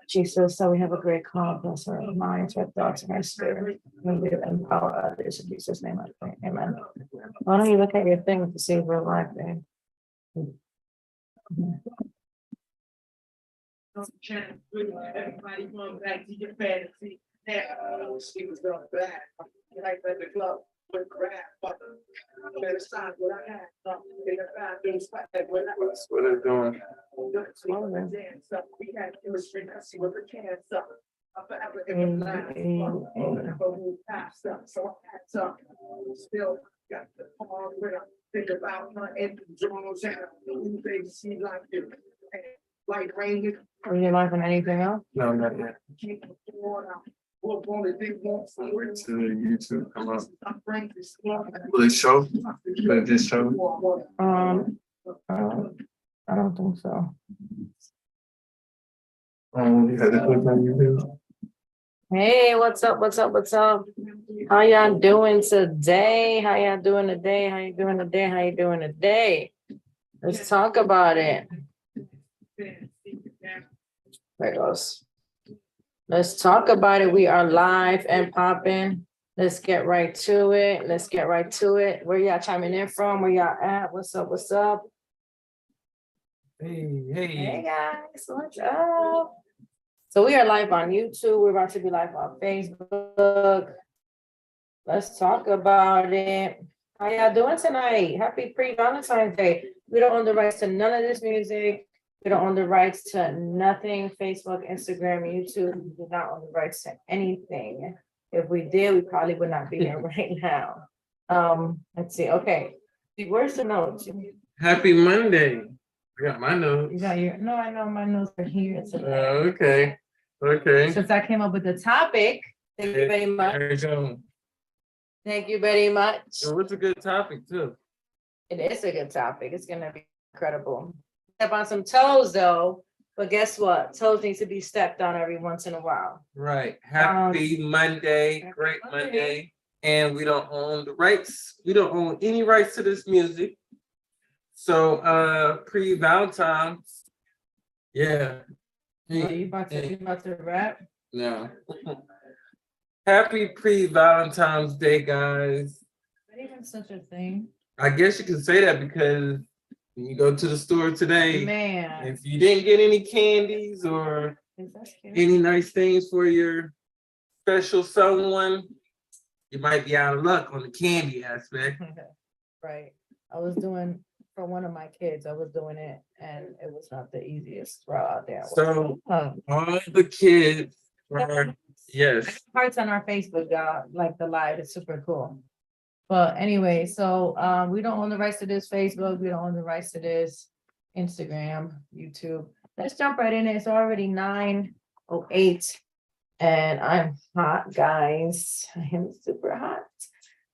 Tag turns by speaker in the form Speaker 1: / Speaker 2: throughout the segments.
Speaker 1: Jesus, so we have a great call, bless our minds, our thoughts, and our spirit. And we empower others in Jesus' name, I pray. Amen. Why don't you look at your thing to see if we're live, babe?
Speaker 2: Everybody going back to your fantasy. Now, she was going back. Like at the club with grab, but better sign what I had.
Speaker 3: That's what they're doing.
Speaker 2: We had chemistry, see what the cancer. So I had some still got the palm with her. Think about her and the draws and they see like you. Like rain.
Speaker 1: Are you live on anything else?
Speaker 3: No, not yet.
Speaker 2: Keep the water.
Speaker 3: Wait till YouTube come up. Will it show? Will it just show?
Speaker 1: I don't think so.
Speaker 3: You had to click on YouTube.
Speaker 1: Hey, what's up? What's up? What's up? How y'all doing today? How y'all doing today? How you doing today? How you doing today? Let's talk about it. There it goes. Let's talk about it. We are live and popping. Let's get right to it. Let's get right to it. Where y'all chiming in from? Where y'all at? What's up? What's up? Hey guys, what's up? So we are live on YouTube. We're about to be live on Facebook. Let's talk about it. How y'all doing tonight? Happy pre-Valentine's Day. We don't own the rights to none of this music. We don't own the rights to nothing. Facebook, Instagram, YouTube. We do not own the rights to anything. If we did, we probably would not be here right now. Let's see. Okay. Where's the notes?
Speaker 3: Happy Monday. I got my notes.
Speaker 1: You got your no, I know my notes are here today.
Speaker 3: Okay. Okay.
Speaker 1: Since I came up with the topic, thank you very much.
Speaker 3: There you go.
Speaker 1: Thank you very much.
Speaker 3: It was a good topic too.
Speaker 1: It is a good topic. It's gonna be incredible. Step on some toes though, but guess what? Toes needs to be stepped on every once in a while.
Speaker 3: Right. Happy Monday. Great Monday. And we don't own the rights. We don't own any rights to this music. So pre-Valentine's. Yeah.
Speaker 1: You about to rap?
Speaker 3: No. Happy pre-Valentine's Day, guys.
Speaker 1: Not even such a thing.
Speaker 3: I guess you can say that because when you go to the store today,
Speaker 1: Man.
Speaker 3: if you didn't get any candies or any nice things for your special someone, you might be out of luck on the candy aspect.
Speaker 1: Right. I was doing for one of my kids, I was doing it and it was not the easiest route out there.
Speaker 3: So all the kids were, yes.
Speaker 1: Hearts on our Facebook, y'all, like the live, it's super cool. But anyway, so we don't own the rights to this Facebook, we don't own the rights to this Instagram, YouTube. Let's jump right in. It's already 9:08 and I'm hot, guys. I am super hot.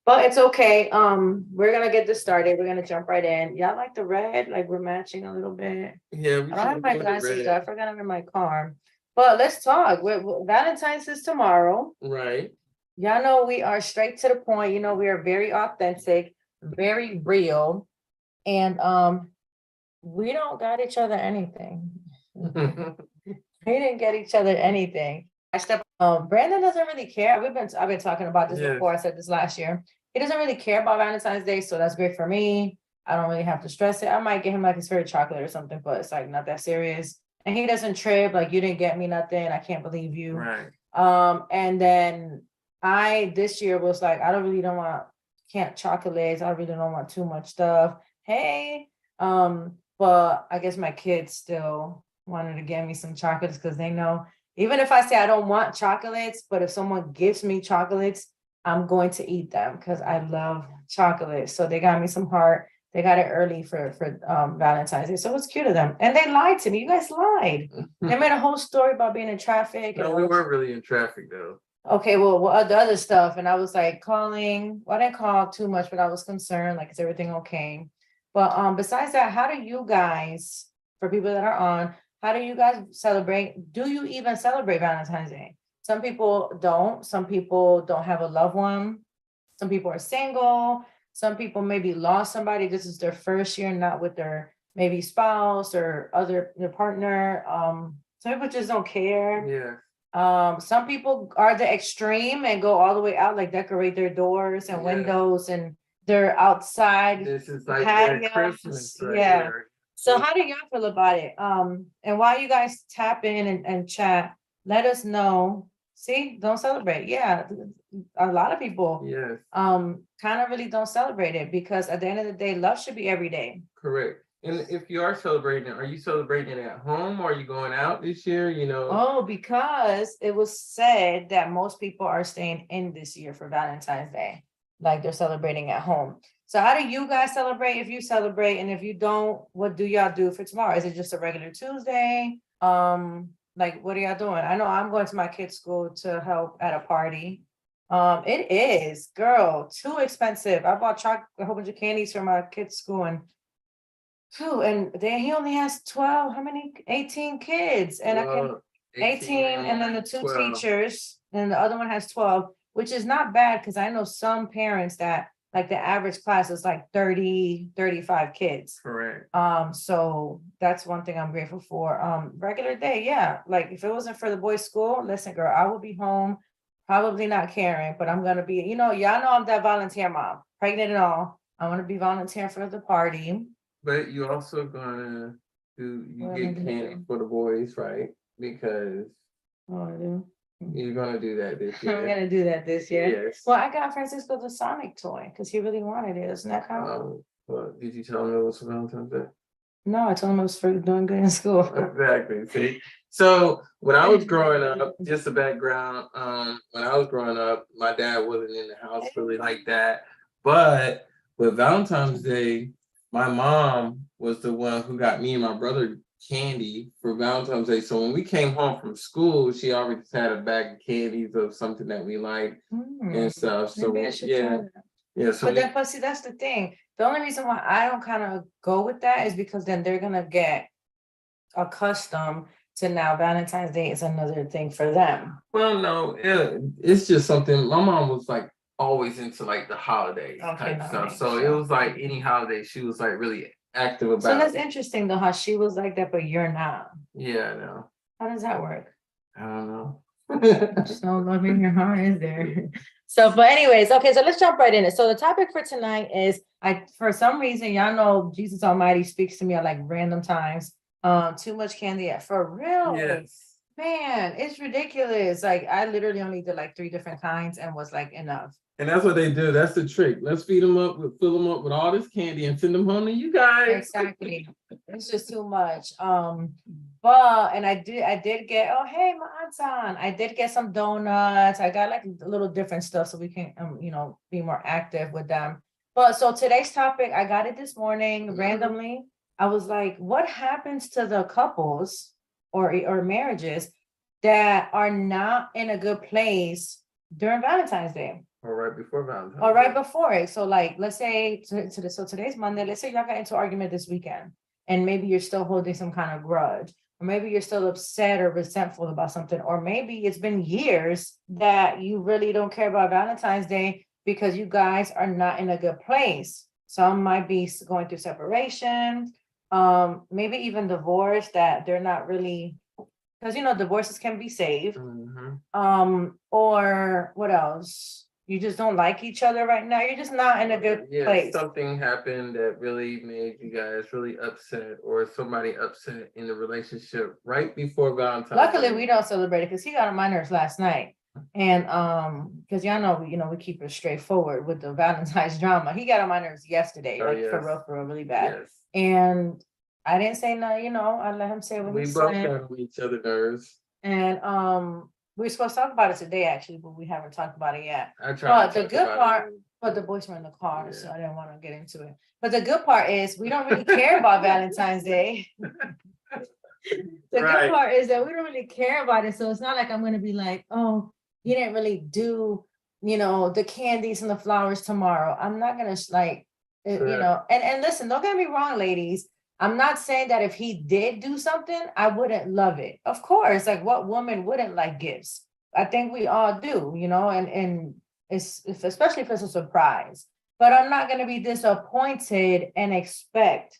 Speaker 1: But it's okay. We're gonna get this started. We're gonna jump right in. Y'all like the red? Like we're matching a little bit.
Speaker 3: Yeah,
Speaker 1: I don't have my glasses. I forgot them in my car. But let's talk. Valentine's is tomorrow.
Speaker 3: Right.
Speaker 1: Y'all know we are straight to the point. You know, we are very authentic, very real, and we don't got each other anything. We didn't get each other anything. Brandon doesn't really care. I've been talking about this before. I said this last year. He doesn't really care about Valentine's Day, so that's great for me. I don't really have to stress it. I might get him like his favorite chocolate or something, but it's like not that serious. And he doesn't trip, like you didn't get me nothing. I can't believe you.
Speaker 3: Right.
Speaker 1: And then this year was like, I don't want chocolates. I really don't want too much stuff. Hey, but I guess my kids still wanted to get me some chocolates because they know. Even if I say I don't want chocolates, but if someone gives me chocolates, I'm going to eat them because I love chocolate. So they got me some heart. They got it early for Valentine's Day. So it was cute of them. And they lied to me. You guys lied. They made a whole story about being in traffic.
Speaker 3: No, we weren't really in traffic though.
Speaker 1: Okay, well, the other stuff. And I was like calling. Well, I didn't call too much, but I was concerned. Like, is everything okay? But besides that, how do you guys, for people that are on, how do you guys celebrate? Do you even celebrate Valentine's Day? Some people don't. Some people don't have a loved one. Some people are single. Some people maybe lost somebody. This is their first year, not with their maybe spouse or their partner. Some people just don't care.
Speaker 3: Yeah.
Speaker 1: Some people are the extreme and go all the way out, like decorate their doors and windows, and they're outside.
Speaker 3: This is like that Christmas right here.
Speaker 1: So how do y'all feel about it? And while you guys tap in and chat, let us know. See, don't celebrate. Yeah, a lot of people
Speaker 3: Yes.
Speaker 1: kind of really don't celebrate it, because at the end of the day, love should be every day.
Speaker 3: Correct. And if you are celebrating it, are you celebrating it at home, or are you going out this year? You know?
Speaker 1: Oh, because it was said that most people are staying in this year for Valentine's Day, like they're celebrating at home. So how do you guys celebrate, if you celebrate? And if you don't, what do y'all do for tomorrow? Is it just a regular Tuesday? Like, what are y'all doing? I know I'm going to my kids' school to help at a party. It is, girl, too expensive. I bought a whole bunch of candies for my kids' school, and he only has 12, how many? 18 kids. And I can 18, and then the 2 teachers, and the other one has 12, which is not bad, because I know some parents that like the average class is like 30, 35 kids.
Speaker 3: Correct.
Speaker 1: So that's one thing I'm grateful for. Regular day, yeah. Like if it wasn't for the boys' school, listen, girl, I will be home, probably not caring, but I'm gonna be, y'all know I'm that volunteer mom, pregnant and all. I want to be volunteering for the party.
Speaker 3: But you also gonna get candy for the boys, right? Because
Speaker 1: I do.
Speaker 3: You're gonna do that this year.
Speaker 1: I'm gonna do that this year.
Speaker 3: Yes.
Speaker 1: Well, I got Francisco the Sonic toy because he really wanted it. Isn't that kind of?
Speaker 3: Well, did you tell him it was for Valentine's Day?
Speaker 1: No, I told him it was for doing good in school.
Speaker 3: Exactly. See, so when I was growing up, just a background. When I was growing up, my dad wasn't in the house really like that. But with Valentine's Day, my mom was the one who got me and my brother candy for Valentine's Day. So when we came home from school, she already had a bag of candies of something that we liked and stuff. So yeah. So
Speaker 1: but see, that's the thing. The only reason why I don't kind of go with that is because then they're gonna get accustomed to now Valentine's Day is another thing for them.
Speaker 3: Well, no, it's just something. My mom was like always into like the holidays type stuff. So it was like any holiday, she was like really active about.
Speaker 1: So that's interesting though, how she was like that, but you're not.
Speaker 3: Yeah, I know.
Speaker 1: How does that work?
Speaker 3: I don't know.
Speaker 1: Just no love in your heart, is there? So, but anyways, okay, so let's jump right in it. So the topic for tonight is, for some reason, y'all know Jesus Almighty speaks to me at like random times. Too much candy for real.
Speaker 3: Yes.
Speaker 1: Man, it's ridiculous. Like I literally only did like 3 different kinds and was like enough.
Speaker 3: And that's what they do. That's the trick. Let's feed them up, fill them up with all this candy and send them home to you guys.
Speaker 1: Exactly. It's just too much. But I did get, oh hey, my aunt's on. I did get some donuts. I got like a little different stuff so we can be more active with them. But so today's topic, I got it this morning randomly. I was like, what happens to the couples or marriages that are not in a good place during Valentine's Day?
Speaker 3: Or right before Valentine's.
Speaker 1: Or right before it. So like, let's say, so today's Monday, let's say y'all got into an argument this weekend, and maybe you're still holding some kind of grudge, or maybe you're still upset or resentful about something, or maybe it's been years that you really don't care about Valentine's Day because you guys are not in a good place. Some might be going through separation, maybe even divorce, that they're not really, because divorces can be saved. Or what else? You just don't like each other right now. You're just not in a good place.
Speaker 3: Something happened that really made you guys really upset, or somebody upset in the relationship right before Valentine's.
Speaker 1: Luckily, we don't celebrate it because he got on my nerves last night. And because y'all know, we keep it straightforward with the Valentine's drama. He got on my nerves yesterday, for real, really bad. Yes. And I didn't say no, I let him say what he said.
Speaker 3: We both got each other nerves.
Speaker 1: And we were supposed to talk about it today, actually, but we haven't talked about it yet. But the good part, but the boys were in the car, so I didn't want to get into it. But the good part is we don't really care about Valentine's Day. The good part is that we don't really care about it. So it's not like I'm going to be like, oh, you didn't really do, the candies and the flowers tomorrow. I'm not going to and listen, don't get me wrong, ladies. I'm not saying that if he did do something, I wouldn't love it. Of course, like what woman wouldn't like gifts? I think we all do, and it's especially if it's a surprise. but I'm not gonna be disappointed and expect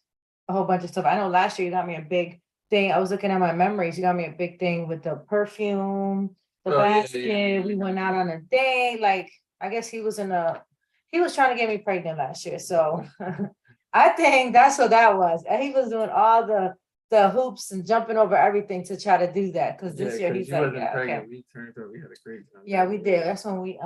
Speaker 1: a whole bunch of stuff. I know last year you got me a big thing. I was looking at my memories. You got me a big thing with the perfume, the
Speaker 3: Oh, yeah,
Speaker 1: basket.
Speaker 3: yeah.
Speaker 1: We went out on a date. Like, I guess he was trying to get me pregnant last year. So I think that's what that was. And he was doing all the hoops and jumping over everything to try to do that. Cause this year he's
Speaker 3: you
Speaker 1: like,
Speaker 3: wasn't
Speaker 1: yeah,
Speaker 3: pregnant.
Speaker 1: okay.
Speaker 3: We turned up. We had a great time.
Speaker 1: Yeah, we did. That's when we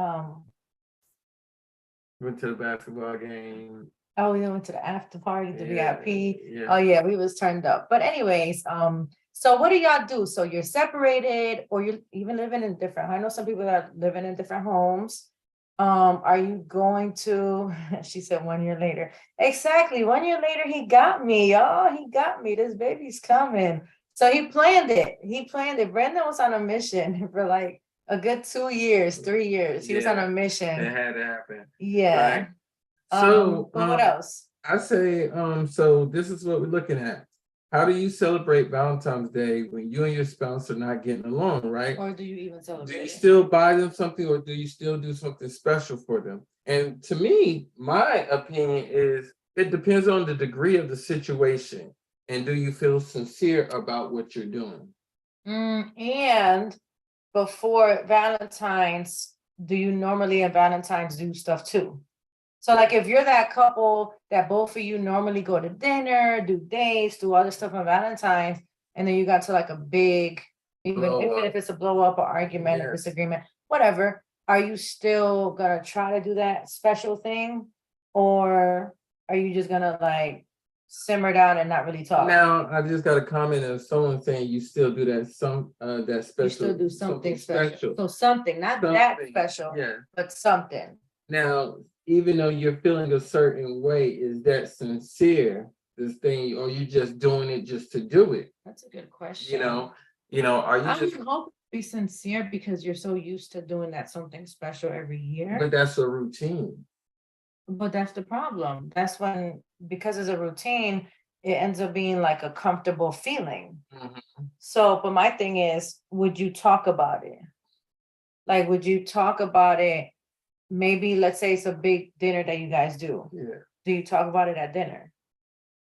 Speaker 3: Went to the basketball game.
Speaker 1: oh, we went to the after party, the
Speaker 3: Yeah,
Speaker 1: VIP.
Speaker 3: yeah.
Speaker 1: Oh yeah, we was turned up. But anyways, so what do y'all do? So you're separated or you're even living in different, I know some people that are living in different homes. Are you going to, she said 1 year later. Exactly, 1 year later, he got me, y'all. He got me. This baby's coming. So he planned it. He planned it. Brandon was on a mission for like a good 2 years, 3 years. He was on a
Speaker 3: It
Speaker 1: mission.
Speaker 3: had to happen.
Speaker 1: Yeah.
Speaker 3: Right. So
Speaker 1: But what else?
Speaker 3: I say, so this is what we're looking at. How do you celebrate Valentine's Day when you and your spouse are not getting along, right?
Speaker 1: Or do you even
Speaker 3: Do
Speaker 1: celebrate
Speaker 3: you
Speaker 1: it?
Speaker 3: still buy them something or do you still do something special for them? And to me, my opinion is it depends on the degree of the situation. And do you feel sincere about what you're doing?
Speaker 1: And before Valentine's, do you normally at Valentine's do stuff too? So like if you're that couple that both of you normally go to dinner, do dates, do other stuff on Valentine's, and then you got to like a big, even if it's a blow up or argument or
Speaker 3: Yes.
Speaker 1: disagreement, whatever, are you still gonna try to do that special thing? Or are you just gonna like simmer down and not really talk?
Speaker 3: Now, I just got a comment of someone saying you still do that that special.
Speaker 1: You still do something special. So something, not that
Speaker 3: Something,
Speaker 1: special,
Speaker 3: yeah.
Speaker 1: but something.
Speaker 3: Now, even though you're feeling a certain way, is that sincere, this thing, or you just doing it just to do it?
Speaker 1: That's a good question.
Speaker 3: Are you
Speaker 1: I
Speaker 3: just
Speaker 1: would hope to be sincere because you're so used to doing that something special every year.
Speaker 3: but that's a routine.
Speaker 1: But that's the problem. That's when, because it's a routine, it ends up being like a comfortable feeling. So, but my thing is, would you talk about it? Like, would you talk about it? Maybe let's say it's a big dinner that you guys do.
Speaker 3: Yeah.
Speaker 1: Do you talk about it at dinner?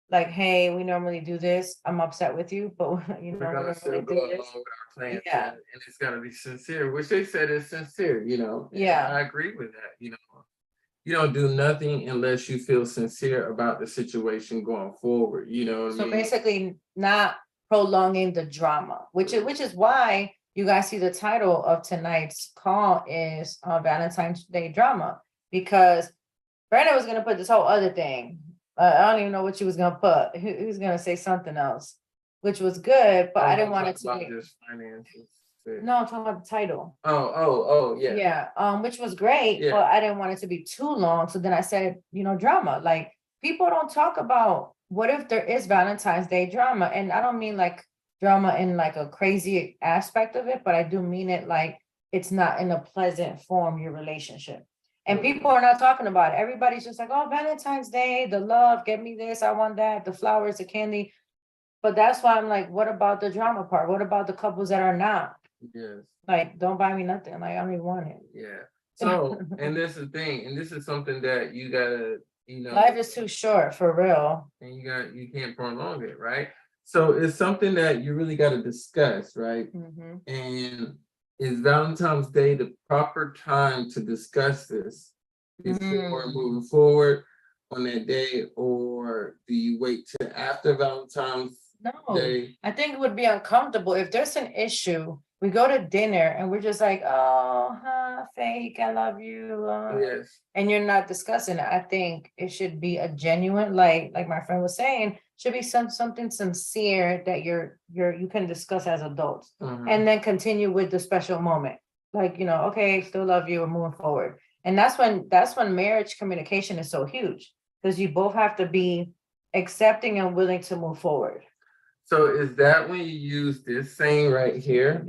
Speaker 1: Like, hey, we normally do this. I'm upset with you, but
Speaker 3: We're gonna still go along with our plans,
Speaker 1: Yeah.
Speaker 3: and it's gotta be sincere, which they said is sincere, and
Speaker 1: Yeah.
Speaker 3: I agree with that, You don't do nothing unless you feel sincere about the situation going forward, you know what I
Speaker 1: So
Speaker 3: mean?
Speaker 1: basically not prolonging the drama, which is why you guys see the title of tonight's call is Valentine's Day drama, because Brandon was gonna put this whole other thing. I don't even know what she was gonna put. He was gonna say something else, which was good, but I didn't want it to
Speaker 3: About
Speaker 1: be.
Speaker 3: just finances.
Speaker 1: No, I'm talking about the title.
Speaker 3: Oh, yeah.
Speaker 1: Yeah, which was great,
Speaker 3: Yeah.
Speaker 1: but I didn't want it to be too long. So then I said, drama. Like people don't talk about what if there is Valentine's Day drama. And I don't mean like drama in like a crazy aspect of it, but I do mean it like it's not in a pleasant form, your relationship. And people are not talking about it. Everybody's just like, oh, Valentine's Day, the love, get me this, I want that, the flowers, the candy. But that's why I'm like, what about the drama part? What about the couples that are not?
Speaker 3: Yes.
Speaker 1: Like, don't buy me nothing. Like, I don't even want it.
Speaker 3: Yeah. So, and this is the thing, and this is something that you gotta,
Speaker 1: Life is too short for real.
Speaker 3: and you can't prolong it, right? So it's something that you really gotta discuss, right? And is Valentine's Day the proper time to discuss this before moving forward on that day, or do you wait till after Valentine's Day?
Speaker 1: I think it would be uncomfortable if there's an issue. We go to dinner and we're just like, oh, fake, I love you.
Speaker 3: Yes.
Speaker 1: And you're not discussing it. I think it should be a genuine, like my friend was saying, should be something sincere that you can discuss as adults, and then continue with the special moment. Like, okay, still love you, we're moving forward. And that's when marriage communication is so huge, because you both have to be accepting and willing to move forward.
Speaker 3: So is that when you use this saying right here?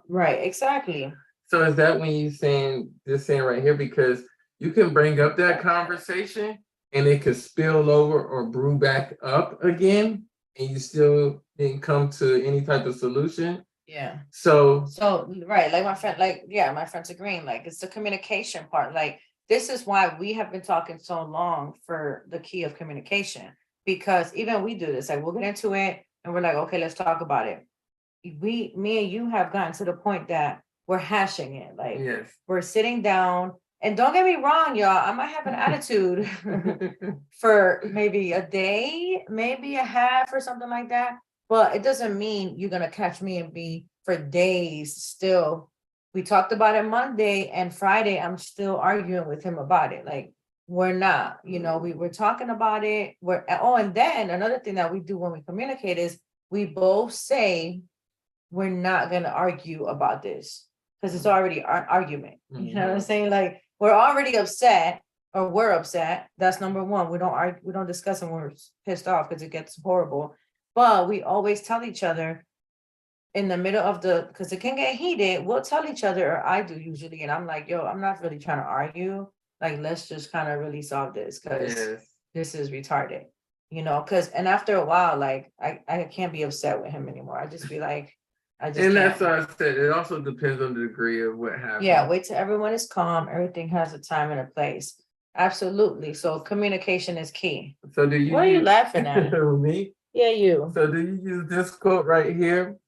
Speaker 1: Right, exactly.
Speaker 3: So is that when you saying this saying right here? Because you can bring up that conversation and it could spill over or brew back up again, and you still didn't come to any type of solution.
Speaker 1: Yeah.
Speaker 3: So
Speaker 1: right, like my friend, my friend's agreeing, like it's the communication part. Like this is why we have been talking so long for the key of communication, because even we do this, like we'll get into it and we're like, okay, let's talk about it. Me and you have gotten to the point that we're hashing it. Like
Speaker 3: Yes.
Speaker 1: we're sitting down, and don't get me wrong, y'all, I might have an attitude for maybe a day, maybe a half or something like that. But it doesn't mean you're gonna catch me and be for days still. We talked about it Monday and Friday, I'm still arguing with him about it. Like we're not, we were talking about it. And then another thing that we do when we communicate is we both say we're not gonna argue about this because it's already an argument. You know what I'm saying? Like we're already upset or we're upset. That's number one. We don't argue, we don't discuss and we're pissed off because it gets horrible. But we always tell each other in the middle of because it can get heated, we'll tell each other, or I do usually, and I'm like, yo, I'm not really trying to argue. Like, let's just kind of really solve this because this is retarded, and after a while, like I can't be upset with him anymore. I just be like, I just
Speaker 3: And
Speaker 1: can't.
Speaker 3: that's what I said. It also depends on the degree of what happens.
Speaker 1: Yeah, wait till everyone is calm. Everything has a time and a place. Absolutely. So communication is key.
Speaker 3: So do you?
Speaker 1: What are you laughing at?
Speaker 3: Me?
Speaker 1: Yeah, you.
Speaker 3: So do you use this quote right here?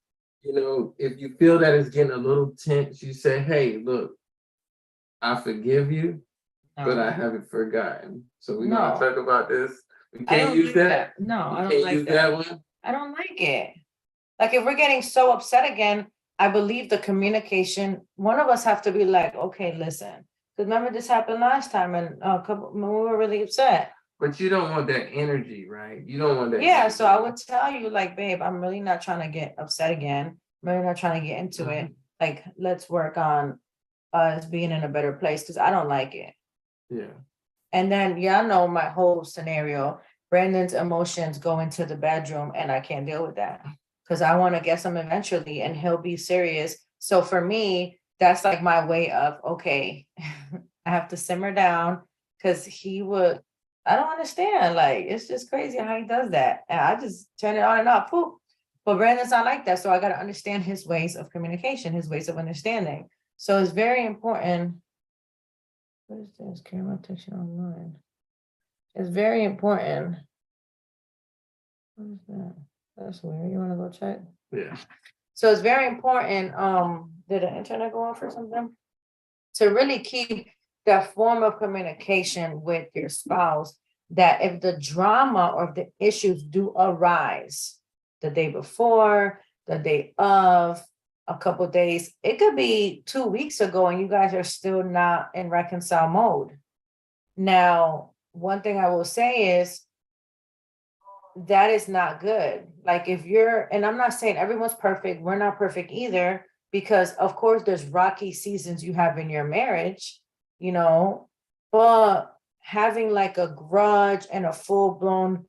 Speaker 3: If you feel that it's getting a little tense, you say, "Hey, look, I forgive you, but I haven't forgotten." So we're gonna talk about this. We can't use that.
Speaker 1: No, I don't like
Speaker 3: that one.
Speaker 1: I don't like it. Like if we're getting so upset again, I believe the communication, one of us have to be like, okay, listen. Because remember this happened last time and when we were really upset.
Speaker 3: But you don't want that energy, right? You don't want that.
Speaker 1: Yeah,
Speaker 3: energy.
Speaker 1: so I would tell you, like, babe, I'm really not trying to get upset again. I'm really not trying to get into it. Like, let's work on us being in a better place because I don't like it.
Speaker 3: Yeah.
Speaker 1: And then y'all know my whole scenario. Brandon's emotions go into the bedroom and I can't deal with that because I want to get him eventually and he'll be serious. So for me, that's like my way of, okay, I have to simmer down because I don't understand. Like, it's just crazy how he does that. And I just turn it on and off. Poop. But Brandon's not like that. So I got to understand his ways of communication, his ways of understanding. So it's very important. What is this? Camera protection online. It's very important. What is that? That's weird. You want to go check?
Speaker 3: Yeah.
Speaker 1: So it's very important. Did the internet go off or something? To really keep that form of communication with your spouse, that if the drama or if the issues do arise the day before, the day of, a couple of days, it could be 2 weeks ago and you guys are still not in reconcile mode. Now, one thing I will say is that is not good. Like and I'm not saying everyone's perfect, we're not perfect either, because of course there's rocky seasons you have in your marriage, but having like a grudge and a full-blown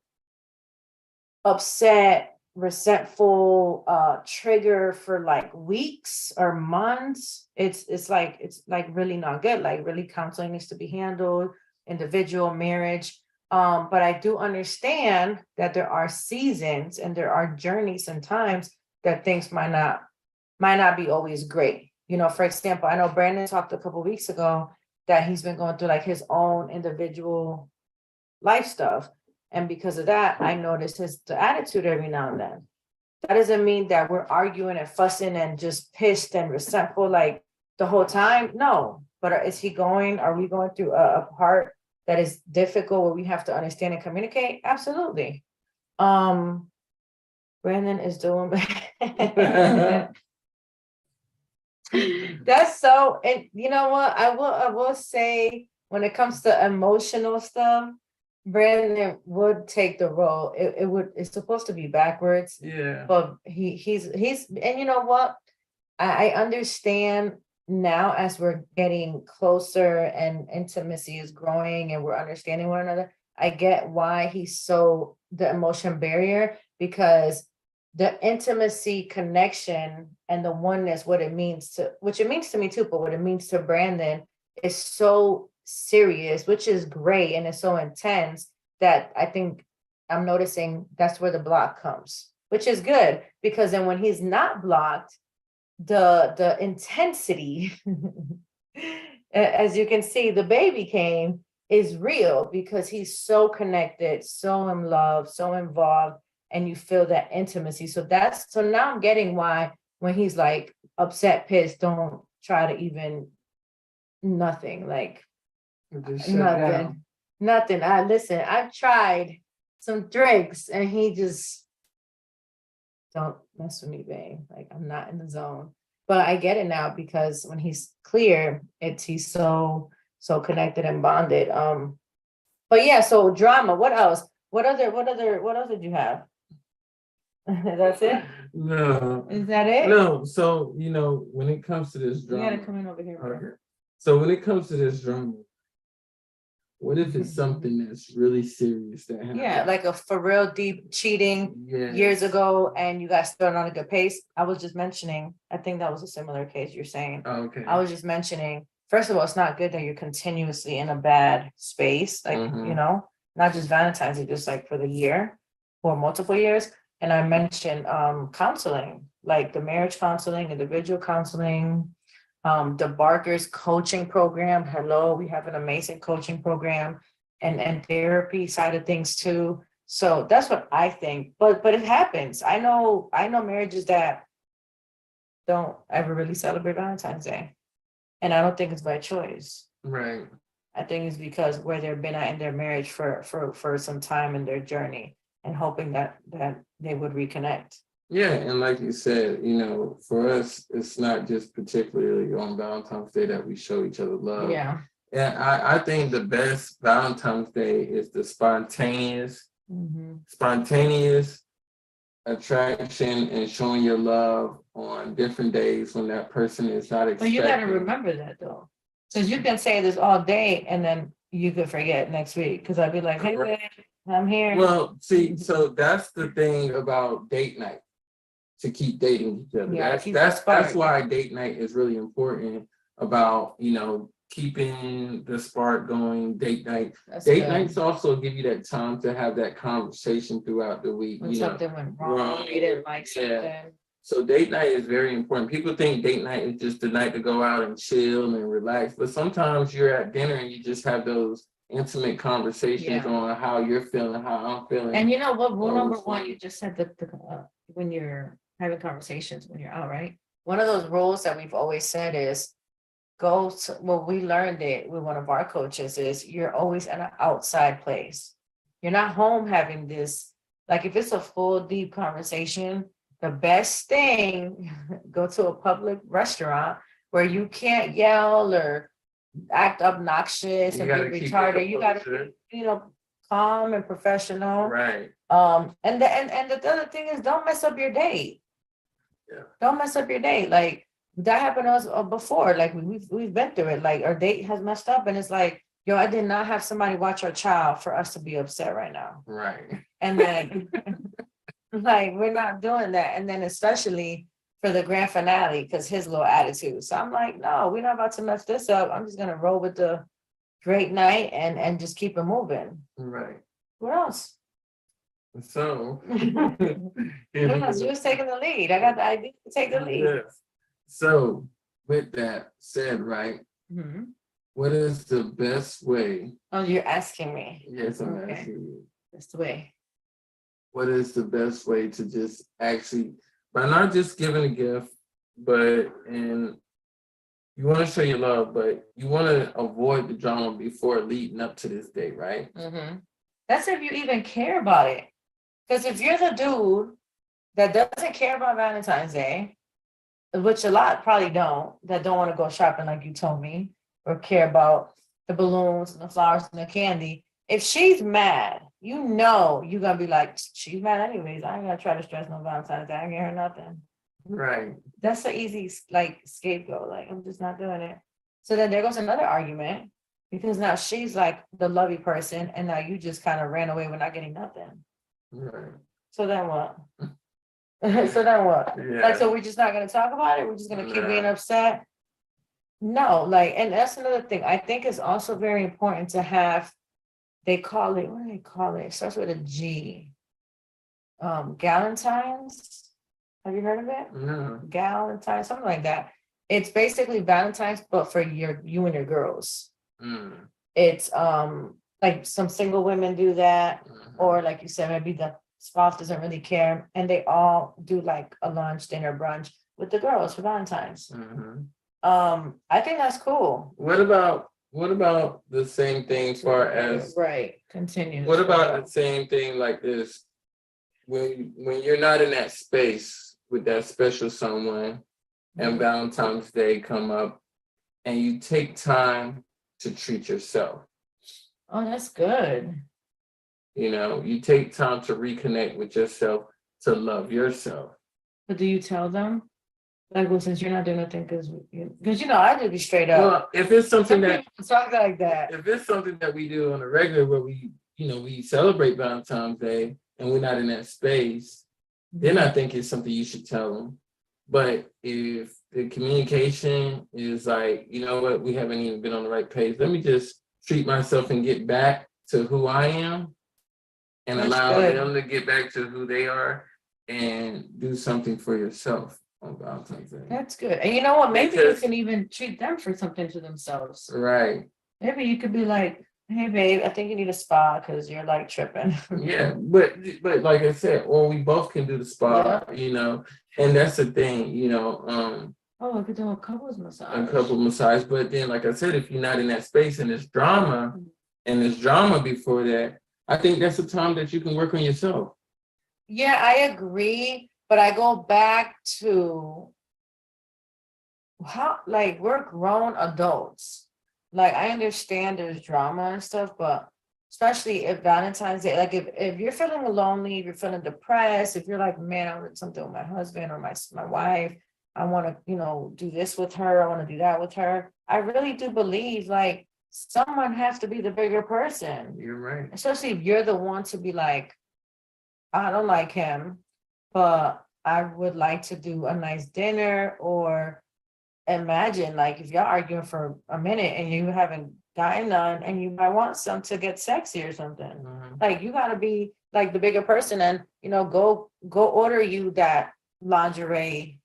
Speaker 1: upset, resentful trigger for like weeks or months, it's like really not good. Like really counseling needs to be handled, individual marriage. But I do understand that there are seasons and there are journeys and times that things might not be always great. For example, I know Brandon talked a couple of weeks ago that he's been going through like his own individual life stuff. And because of that, I noticed the attitude every now and then. That doesn't mean that we're arguing and fussing and just pissed and resentful like the whole time. No, but are we going through a part that is difficult where we have to understand and communicate? Absolutely. Brandon is doing that's so, and you know what? I will say when it comes to emotional stuff, Brandon would take the role. It's supposed to be backwards.
Speaker 3: Yeah.
Speaker 1: But he's and you know what? I understand now as we're getting closer and intimacy is growing and we're understanding one another. I get why he's so the emotion barrier, because the intimacy connection and the oneness, which it means to me too, but what it means to Brandon is so serious, which is great. And it's so intense that I think I'm noticing that's where the block comes, which is good, because then when he's not blocked, the intensity as you can see, the baby came is real because he's so connected, so in love, so involved, and you feel that intimacy. So now I'm getting why when he's like upset, pissed, don't try to even nothing, like
Speaker 3: Just shut down.
Speaker 1: nothing. I've tried some drinks and he just don't mess with me, babe. Like I'm not in the zone. But I get it now because when he's clear, he's so connected and bonded. But yeah, so drama. What else? What else did you have? That's it?
Speaker 3: No.
Speaker 1: Is that it?
Speaker 3: No. So, when it comes to this
Speaker 1: You gotta
Speaker 3: drama,
Speaker 1: come in over here, bro.
Speaker 3: okay. So when it comes to this drama, what if it's something that's really serious that happened?
Speaker 1: Yeah, like a for real deep cheating years
Speaker 3: Yes.
Speaker 1: ago, and you guys started on a good pace. I was just mentioning, I think that was a similar case you're saying.
Speaker 3: Okay.
Speaker 1: I was just mentioning, first of all, it's not good that you're continuously in a bad space, like, not just Valentine's Day, just like for the year or multiple years. And I mentioned counseling, like the marriage counseling, individual counseling, the Barker's coaching program. Hello, we have an amazing coaching program and therapy side of things too. So that's what I think. But it happens. I know marriages that don't ever really celebrate Valentine's Day. And I don't think it's by choice.
Speaker 3: Right.
Speaker 1: I think it's because where they've been at in their marriage for some time in their journey and hoping that they would reconnect.
Speaker 3: Yeah, and like you said, for us, it's not just particularly on Valentine's Day that we show each other love.
Speaker 1: Yeah.
Speaker 3: And I think the best Valentine's Day is the spontaneous attraction and showing your love on different days when that person is not
Speaker 1: But you
Speaker 3: expecting.
Speaker 1: gotta remember that though. Because you can say this all day and then you could forget next week. Because I'd be like, hey, babe, I'm here.
Speaker 3: Well, see, so that's the thing about date night. To keep dating each other.
Speaker 1: Yeah,
Speaker 3: That's why date night is really important about, keeping the spark going, date night. Date nights also give you that time to have that conversation throughout the week.
Speaker 1: When something went wrong, you didn't like something.
Speaker 3: So date night is very important. People think date night is just the night to go out and chill and relax, but sometimes you're at dinner and you just have those intimate conversations on how you're feeling, how I'm feeling.
Speaker 1: And you know what? Rule number one, you just said that when you're having conversations when you're out, right? One of those rules that we've always said is we learned it with one of our coaches is you're always in an outside place. You're not home having this, like if it's a full deep conversation, the best thing, go to a public restaurant where you can't yell or act obnoxious and be retarded. You gotta be, calm and professional.
Speaker 3: Right.
Speaker 1: And the other thing is don't mess up your date. Yeah. Don't mess up your date. Like that happened to us before. Like we've been through it. Like our date has messed up and it's like, yo, I did not have somebody watch our child for us to be upset right now.
Speaker 3: Right.
Speaker 1: And then like we're not doing that. And then especially for the grand finale, because his little attitude. So I'm like, no, we're not about to mess this up. I'm just gonna roll with the great night and just keep it moving.
Speaker 3: Right.
Speaker 1: What else?
Speaker 3: So
Speaker 1: you was taking the lead. I got the idea to take the lead.
Speaker 3: Yes. So with that said, right? What is the best way?
Speaker 1: Oh, you're asking me.
Speaker 3: Yes, I'm asking you.
Speaker 1: Best way.
Speaker 3: What is the best way to just actually, by not just giving a gift, but you want to show your love, but you want to avoid the drama before leading up to this date, right?
Speaker 1: That's if you even care about it. Because if you're the dude that doesn't care about Valentine's Day, which a lot probably don't want to go shopping like you told me, or care about the balloons and the flowers and the candy. If she's mad, you're gonna be like, she's mad anyways. I ain't gonna try to stress no Valentine's Day. I ain't get her nothing.
Speaker 3: Right.
Speaker 1: That's an easy scapegoat. Like I'm just not doing it. So then there goes another argument because now she's like the lovey person, and now you just kind of ran away with not getting nothing.
Speaker 3: Right.
Speaker 1: So then what? So then what?
Speaker 3: Yeah.
Speaker 1: Like, so we're just not going to talk about it? We're just going to keep being upset? No, and that's another thing. I think it's also very important to have, what do they call it? It starts with a G. Galentine's. Have you heard of it?
Speaker 3: No.
Speaker 1: Galentine, something like that. it's basically Valentine's, but for you and your girls.
Speaker 3: Mm,
Speaker 1: It's like some single women do that,
Speaker 3: mhm.
Speaker 1: or like you said, maybe the spouse doesn't really care, and they all do like a lunch, dinner, brunch with the girls for Valentine's.
Speaker 3: Mhm.
Speaker 1: I think that's cool.
Speaker 3: What about the same thing as far as
Speaker 1: Right, continue.
Speaker 3: what about the same thing like this? When you're not in that space with that special someone and Valentine's Day come up and you take time to treat yourself.
Speaker 1: Oh, that's good.
Speaker 3: You know, you take time to reconnect with yourself, to love yourself.
Speaker 1: But do you tell them? Like, well, since you're not doing nothing, because I do be straight up.
Speaker 3: Well, if it's something
Speaker 1: Some
Speaker 3: that
Speaker 1: people talk like that.
Speaker 3: if it's something that we do on a regular where we celebrate Valentine's Day and we're not in that space, then I think it's something you should tell them. But if the communication is like, you know what, we haven't even been on the right page, let me just treat myself and get back to who I am and
Speaker 1: That's
Speaker 3: allow
Speaker 1: good.
Speaker 3: them to get back to who they are and do something for yourself on Valentine's Day.
Speaker 1: That's good. And you know what? Maybe you
Speaker 3: Because-
Speaker 1: can even treat them for something to themselves.
Speaker 3: Right.
Speaker 1: Maybe you could be like, hey, babe, I think you need a spa because you're like tripping.
Speaker 3: Yeah, but like I said, or we both can do the spa, and that's the thing,
Speaker 1: Oh, I could do a couples massage.
Speaker 3: a couple massage. But then, like I said, if you're not in that space and there's drama, and there's drama before that, I think that's the time that you can work on yourself.
Speaker 1: Yeah, I agree. But I go back to how, like, we're grown adults. Like, I understand there's drama and stuff, but especially if Valentine's Day, like if you're feeling lonely, if you're feeling depressed, if you're like, man, I want something with my husband or my wife, I want to, do this with her, I want to do that with her. I really do believe like someone has to be the bigger person.
Speaker 3: You're right.
Speaker 1: Especially if you're the one to be like, I don't like him, but I would like to do a nice dinner. Or imagine like if y'all arguing for a minute and you haven't gotten none and you might want some to get sexy or something.
Speaker 3: Mhm.
Speaker 1: Like you gotta be like the bigger person and go order you that lingerie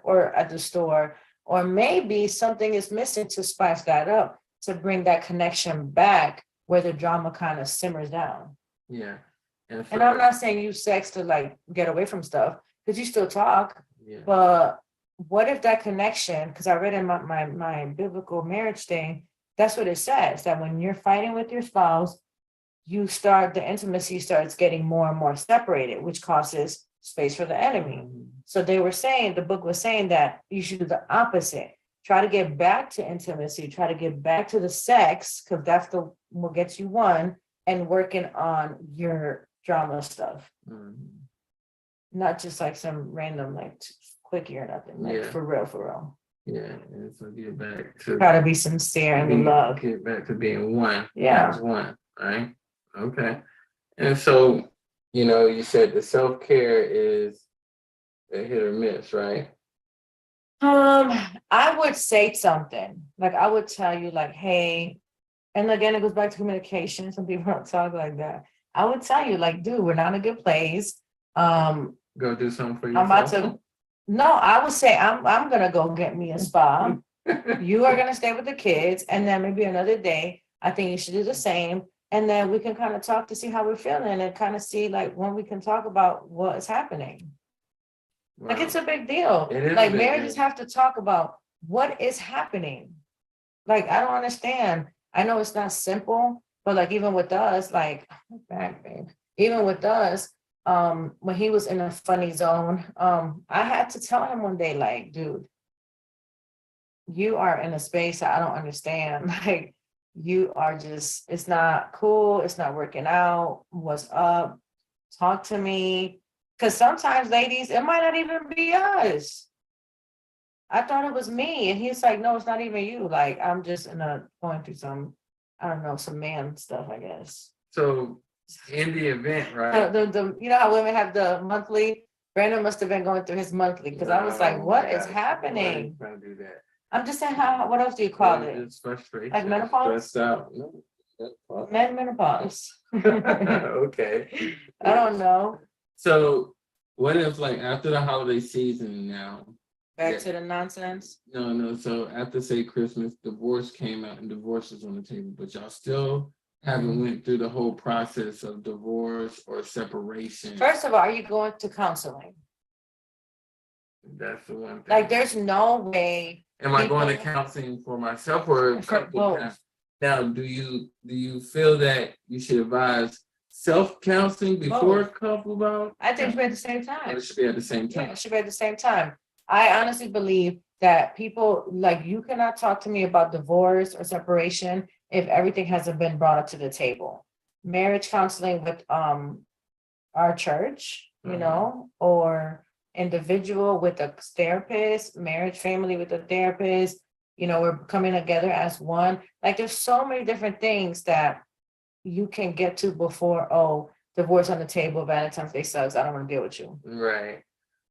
Speaker 1: or at the store. Or maybe something is missing to spice that up, to bring that connection back where the drama kind of simmers down.
Speaker 3: Yeah. And
Speaker 1: I'm not saying use sex to like get away from stuff, because you still talk,
Speaker 3: yeah.
Speaker 1: but what if that connection, because I read in my biblical marriage thing, that's what it says, that when you're fighting with your spouse, the intimacy starts getting more and more separated, which causes space for the enemy. So the book was saying that you should do the opposite. Try to get back to intimacy, try to get back to the sex, because that's what gets you one, and working on your drama stuff. Not just like some random like quickie or nothing, like for real.
Speaker 3: Yeah, and so get back to
Speaker 1: Try to be sincere and in love.
Speaker 3: Get back to being one.
Speaker 1: Yeah.
Speaker 3: As one, right? Okay. And so, you said the self-care is a hit or miss, right?
Speaker 1: I would say something. Like I would tell you, like, hey, and again, it goes back to communication. Some people don't talk like that. I would tell you, like, dude, we're not in a good place.
Speaker 3: Go do something for yourself.
Speaker 1: I'm about to. No, I would say I'm gonna go get me a spa. You are gonna stay with the kids, and then maybe another day, I think you should do the same. And then we can kind of talk to see how we're feeling and kind of see like when we can talk about what is happening.
Speaker 3: Wow.
Speaker 1: Like it's a big deal.
Speaker 3: It is
Speaker 1: like
Speaker 3: a big
Speaker 1: marriages
Speaker 3: deal.
Speaker 1: have to talk about what is happening. Like I don't understand. I know it's not simple, but like even with us, like back, babe. Even with us, when he was in a funny zone, I had to tell him one day, like, dude, you are in a space that I don't understand. Like you are just, it's not cool, it's not working out. What's up? Talk to me. Because sometimes, ladies, it might not even be us. I thought it was me. And he's like, no, it's not even you. Like, I'm just going through some, I don't know, some man stuff, I guess.
Speaker 3: So in the event, right?
Speaker 1: You know how women have the monthly? Brandon must have been going through his monthly, because I was like, what is happening?
Speaker 3: Trying to do that.
Speaker 1: I'm just saying, what else do you call it?
Speaker 3: It's frustration.
Speaker 1: Like menopause?
Speaker 3: Stressed out. No.
Speaker 1: Menopause.
Speaker 3: Okay.
Speaker 1: I don't know.
Speaker 3: So what if like after the holiday season now,
Speaker 1: Back
Speaker 3: Yeah.
Speaker 1: to the nonsense.
Speaker 3: No. So after say Christmas, divorce came out and divorce is on the table, but y'all still haven't went through the whole process of divorce or separation.
Speaker 1: First of all, are you going to counseling?
Speaker 3: That's the one thing.
Speaker 1: Like, there's no way.
Speaker 3: Am I going to
Speaker 1: people-
Speaker 3: counseling for myself or
Speaker 1: For both.
Speaker 3: now? Do you feel that you should advise self-counseling before
Speaker 1: Both.
Speaker 3: couple about?
Speaker 1: I think it should be at the same
Speaker 3: Or
Speaker 1: time.
Speaker 3: it should be at the same
Speaker 1: Yeah,
Speaker 3: time.
Speaker 1: it should be at the same time. I honestly believe that people, like, you cannot talk to me about divorce or separation if everything hasn't been brought up to the table. Marriage counseling with our church, or individual with a therapist, marriage family with a therapist, we're coming together as one. Like, there's so many different things that you can get to before, divorce on the table, Valentine's Day sucks, I don't want to deal with you.
Speaker 3: Right.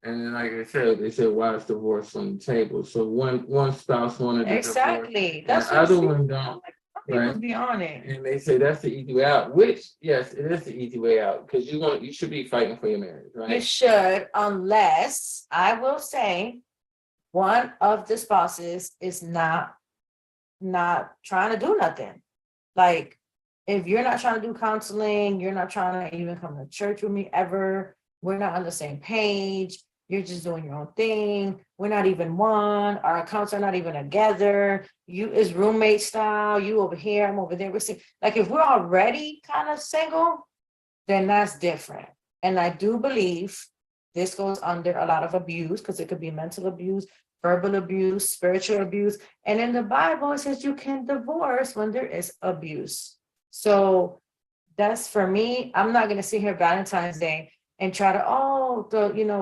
Speaker 3: And then, like I said, they said, why is divorce on the table? So one spouse wanted to divorce,
Speaker 1: Exactly.
Speaker 3: and
Speaker 1: That's
Speaker 3: the
Speaker 1: what
Speaker 3: other
Speaker 1: I'm
Speaker 3: one
Speaker 1: saying.
Speaker 3: don't.
Speaker 1: I'm like, some people
Speaker 3: Right.
Speaker 1: be on it.
Speaker 3: And they say that's the easy way out, which, yes, it is the easy way out because you should be fighting for your marriage,
Speaker 1: You
Speaker 3: right?
Speaker 1: should, unless, I will say, one of the spouses is not trying to do nothing. Like, if you're not trying to do counseling, you're not trying to even come to church with me ever, we're not on the same page, you're just doing your own thing, we're not even one, our accounts are not even together, you is roommate style, you over here, I'm over there, like, if we're already kind of single, then that's different. And I do believe this goes under a lot of abuse, because it could be mental abuse, verbal abuse, spiritual abuse. And in the Bible, it says you can divorce when there is abuse. So that's, for me, I'm not going to sit here Valentine's Day and try to,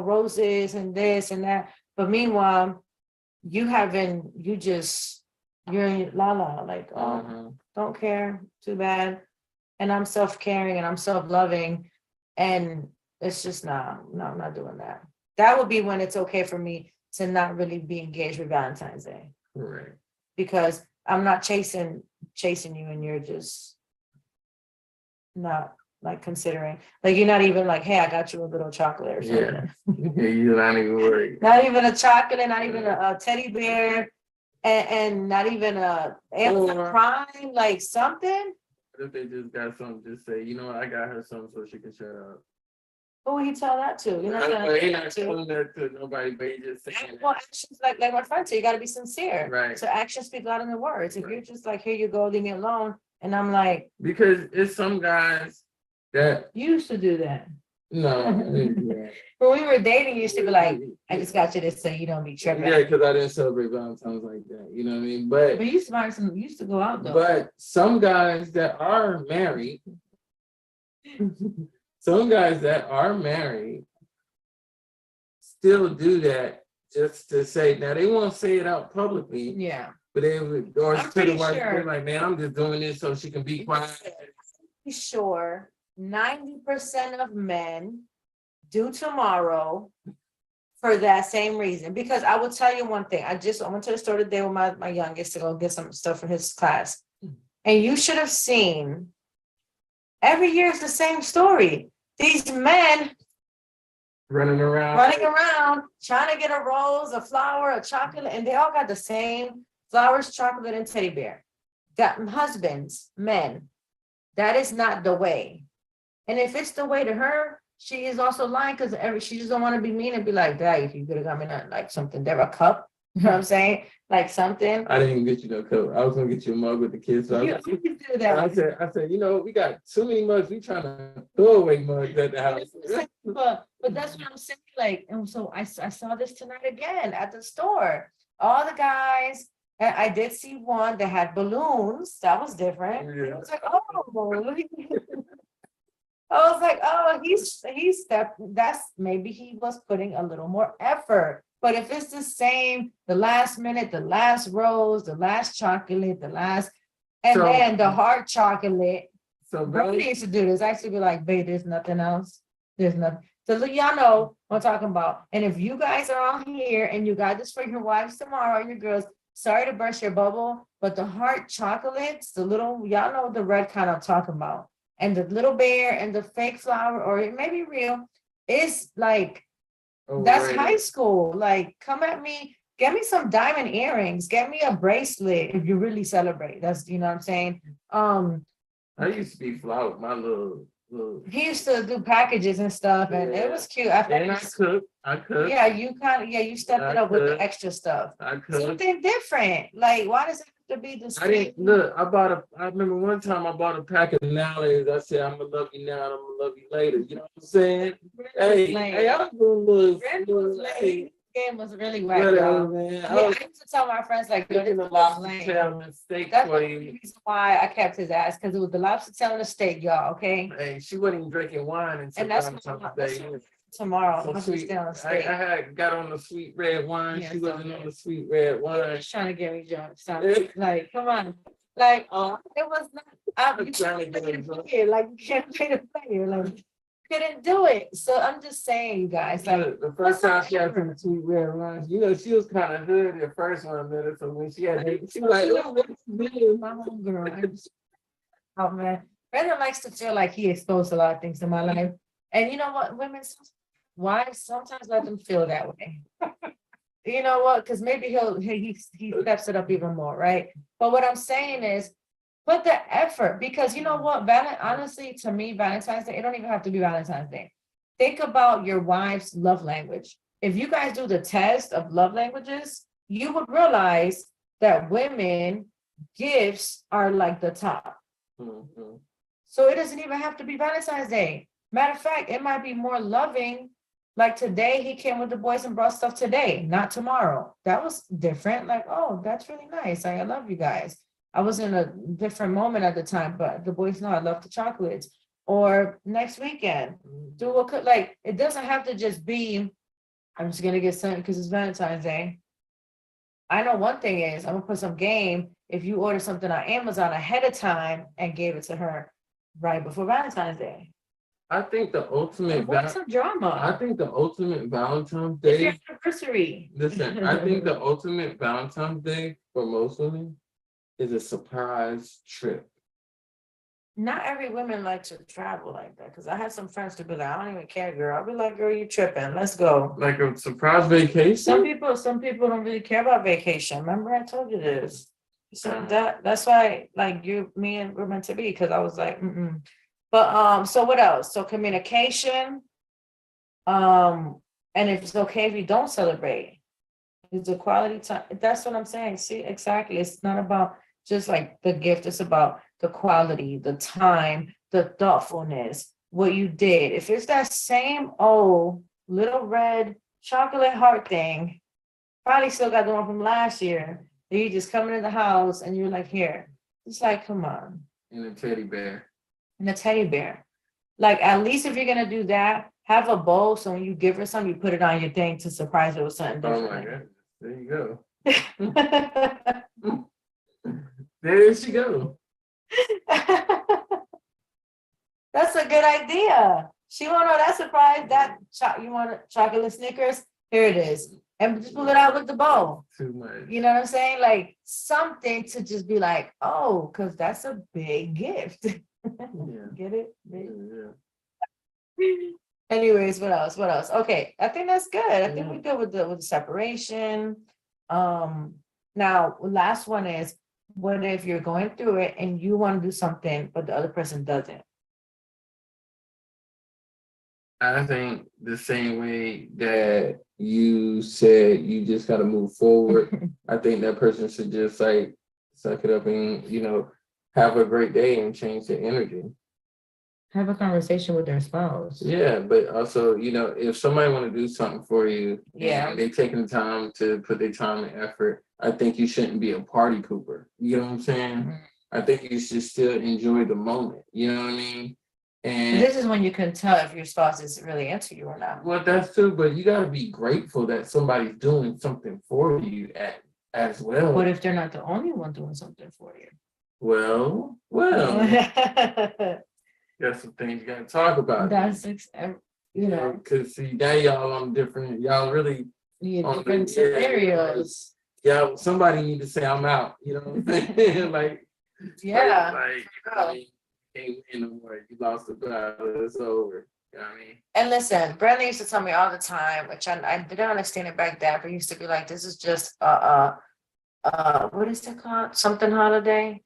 Speaker 1: roses and this and that. But meanwhile, you're in la la, like, don't care, too bad. And I'm self-caring and I'm self-loving. And it's just, I'm not doing that. That would be when it's okay for me to not really be engaged with Valentine's Day.
Speaker 3: Right.
Speaker 1: Because I'm not chasing you, and you're just not, like, considering, like, you're not even like, hey, I got you a little chocolate or something.
Speaker 3: Yeah, you're not even worried.
Speaker 1: Not even a chocolate, not even a teddy bear, and not even a Amazon Prime, like something.
Speaker 3: What if they just got something, just say, you know what, I got her something so she can shut up.
Speaker 1: Who would he tell that to? You're not
Speaker 3: He
Speaker 1: gonna
Speaker 3: not telling that to nobody, but he just saying
Speaker 1: well,
Speaker 3: that.
Speaker 1: actions, like my friend said, you gotta be sincere.
Speaker 3: Right.
Speaker 1: So actions speak louder than words. If
Speaker 3: Right.
Speaker 1: you're just like, here you go, leave me alone, and I'm like,
Speaker 3: Because it's some guys that
Speaker 1: you used to do that.
Speaker 3: no, I didn't do that.
Speaker 1: When we were dating, you used to be like, I just got you this so you don't be tripping.
Speaker 3: Yeah, because I didn't celebrate Valentine's like that. You know what I mean? But
Speaker 1: you used to find some, you used to go out though.
Speaker 3: But some guys that are married, some guys that are married still do that just to say, now they won't say it out publicly,
Speaker 1: Yeah.
Speaker 3: but they would, or
Speaker 1: I'm
Speaker 3: to the
Speaker 1: pretty
Speaker 3: wife,
Speaker 1: sure.
Speaker 3: they're like, man, I'm just doing this so she can be quiet.
Speaker 1: Sure, 90% of men do tomorrow for that same reason. Because I will tell you one thing. I went to the store today with my youngest to go get some stuff for his class. And you should have seen, every year it's the same story. These men
Speaker 3: Running around,
Speaker 1: trying to get a rose, a flower, a chocolate, and they all got the same flowers, chocolate, and teddy bear. Got husbands, men. That is not the way. And if it's the way to her, she is also lying, because she just don't want to be mean and be like, Dad, if you could have got me that, like something, there a cup. You know what I'm saying? Like something.
Speaker 3: I didn't even get you no coat. I was gonna get you a mug with the kids. So
Speaker 1: You can do that.
Speaker 3: I said, we got too many mugs. We trying to throw away mugs at the house.
Speaker 1: But that's what I'm saying. Like, and so I saw this tonight again at the store. All the guys, and I did see one that had balloons. That was different.
Speaker 3: Yeah.
Speaker 1: I was like, I was like, oh, he's stepped. That's, maybe he was putting a little more effort. But if it's the same, the last minute, the last rose, the last chocolate, then the hard chocolate.
Speaker 3: So
Speaker 1: Brody used to do this. Actually be like, babe, there's nothing else. There's nothing. So y'all know what I'm talking about. And if you guys are on here and you got this for your wives tomorrow, your girls, sorry to burst your bubble, but the hard chocolates, the little, y'all know the red kind I'm talking about. And the little bear and the fake flower, or it may be real, is like That's high
Speaker 3: Overrated.
Speaker 1: school. Like, come at me, get me some diamond earrings, get me a bracelet if you really celebrate. That's, you know what I'm saying?
Speaker 3: I used to be fly with my little.
Speaker 1: He used to do packages and stuff, and it
Speaker 3: Yeah.
Speaker 1: was cute. I
Speaker 3: And I
Speaker 1: think,
Speaker 3: cook. I cook.
Speaker 1: yeah, you kind of, yeah, you stepped
Speaker 3: I
Speaker 1: it up with the
Speaker 3: cook.
Speaker 1: extra stuff.
Speaker 3: I cook.
Speaker 1: Something different. Like, why does it have to be the
Speaker 3: I didn't
Speaker 1: same?
Speaker 3: look. I remember one time I bought a pack of Nallies. I said, "I'm gonna love you now, and I'm gonna love you later." You know what I'm saying? Hey, I was doing little, hey,
Speaker 1: Game was really whack,
Speaker 3: whatever,
Speaker 1: y'all.
Speaker 3: man.
Speaker 1: Yeah,
Speaker 3: I was
Speaker 1: I used to tell my friends like, yo, this
Speaker 3: cooking a
Speaker 1: is
Speaker 3: lobster
Speaker 1: lame.
Speaker 3: tail and steak
Speaker 1: That's
Speaker 3: for
Speaker 1: the
Speaker 3: you.
Speaker 1: reason why I kept his ass, because it was the lobster tail and the steak, y'all. Okay,
Speaker 3: Hey, she wasn't even drinking wine until
Speaker 1: and that's
Speaker 3: Valentine's
Speaker 1: that's
Speaker 3: Day.
Speaker 1: tomorrow.
Speaker 3: So
Speaker 1: Lobster
Speaker 3: sweet.
Speaker 1: tail and
Speaker 3: I
Speaker 1: steak.
Speaker 3: had got on the sweet red wine.
Speaker 1: Yeah,
Speaker 3: She
Speaker 1: so
Speaker 3: wasn't on
Speaker 1: good.
Speaker 3: the sweet red
Speaker 1: He
Speaker 3: wine.
Speaker 1: was trying to get me drunk. So like, come on, like, it was not.
Speaker 3: I'm
Speaker 1: You
Speaker 3: trying to
Speaker 1: can't
Speaker 3: get
Speaker 1: play
Speaker 3: her
Speaker 1: the
Speaker 3: drunk.
Speaker 1: player. Like, you can't play the player. Like, couldn't do it. So I'm just saying, you guys, like,
Speaker 3: The first time she had some sweet red wine, you know, she was kind of hood at first when I met her. So when she had, she was like, "Oh, what's this?"
Speaker 1: my homegirl. I just, oh man, Brandon likes to feel like he exposed a lot of things in my life, and you know what, women, wives sometimes let them feel that way. You know what? Because maybe he steps it up even more, right? But what I'm saying is, put the effort, because you know what, honestly, to me, Valentine's Day, it don't even have to be Valentine's Day. Think about your wife's love language. If you guys do the test of love languages, you would realize that women gifts are like the top.
Speaker 3: Mhm.
Speaker 1: So it doesn't even have to be Valentine's Day. Matter of fact, it might be more loving. Like today, he came with the boys and brought stuff today, not tomorrow. That was different. Like, oh, that's really nice. I love you guys. I was in a different moment at the time, but the boys know I love the chocolates. Or next weekend, do what could, like, it doesn't have to just be, I'm just gonna get something because it's Valentine's Day. I know one thing is, I'm gonna put some game if you order something on Amazon ahead of time and gave it to her right before Valentine's Day.
Speaker 3: I think the ultimate,
Speaker 1: Avoid some
Speaker 3: I
Speaker 1: drama.
Speaker 3: think the ultimate Valentine's
Speaker 1: It's your
Speaker 3: Day.
Speaker 1: anniversary.
Speaker 3: Listen, I think the ultimate Valentine's Day for most women is a surprise trip.
Speaker 1: Not every woman likes to travel like that, because I had some friends to be like, I don't even care, girl. I'll be like, girl, you tripping. Let's go.
Speaker 3: Like a surprise vacation.
Speaker 1: Some people don't really care about vacation. Remember, I told you this. So that's why, like, me and we're meant to be, because I was like, mm-mm. But so what else? So communication. And if it's okay if you don't celebrate, it's a quality time. That's what I'm saying. See, exactly. It's not about just like the gift, it's about the quality, the time, the thoughtfulness, what you did. If it's that same old little red chocolate heart thing, probably still got the one from last year. Then you just come into the house and you're like, here. It's like, come on.
Speaker 3: And a teddy bear.
Speaker 1: And a teddy bear. Like, at least if you're gonna do that, have a bowl so when you give her something, you put it on your thing to surprise her with something
Speaker 3: Oh my
Speaker 1: different.
Speaker 3: goodness. There you go. There she go.
Speaker 1: That's a good idea. She won't know that surprise. You want a chocolate Snickers? Here it is. And just pull it out with the bowl.
Speaker 3: Too much.
Speaker 1: You know what I'm saying? Like something to just be like, oh, because that's a big gift.
Speaker 3: Yeah.
Speaker 1: Get it?
Speaker 3: Yeah.
Speaker 1: Anyways, what else? What else? Okay, I think that's good. I think we're good with the separation. Now last one is, what if you're going through it and you want to do something, but the other person doesn't?
Speaker 3: I think the same way that you said you just got to move forward. I think that person should just like suck it up and, have a great day and change the energy.
Speaker 1: Have a conversation with their spouse.
Speaker 3: Yeah, but also, if somebody want to do something for you, and they taking the time to put their time and effort, I think you shouldn't be a party pooper. You know what I'm saying?
Speaker 1: Mm-hmm.
Speaker 3: I think you should still enjoy the moment. You know what I mean? And
Speaker 1: this is when you can tell if your spouse is really into you or not.
Speaker 3: Well, that's true, but you got to be grateful that somebody's doing something for you as well.
Speaker 1: What if they're not the only one doing something for you?
Speaker 3: Well, got some things you got to talk about.
Speaker 1: That's
Speaker 3: because see, now y'all on different, y'all really on
Speaker 1: different scenarios.
Speaker 3: Yeah, somebody need to say I'm out. You know what I'm saying? like
Speaker 1: you
Speaker 3: can't win no more. You lost the battle. It's over. You know what I mean?
Speaker 1: And listen, Brenda used to tell me all the time, which I didn't understand it back then, but used to be like, this is just what is it called? Something holiday?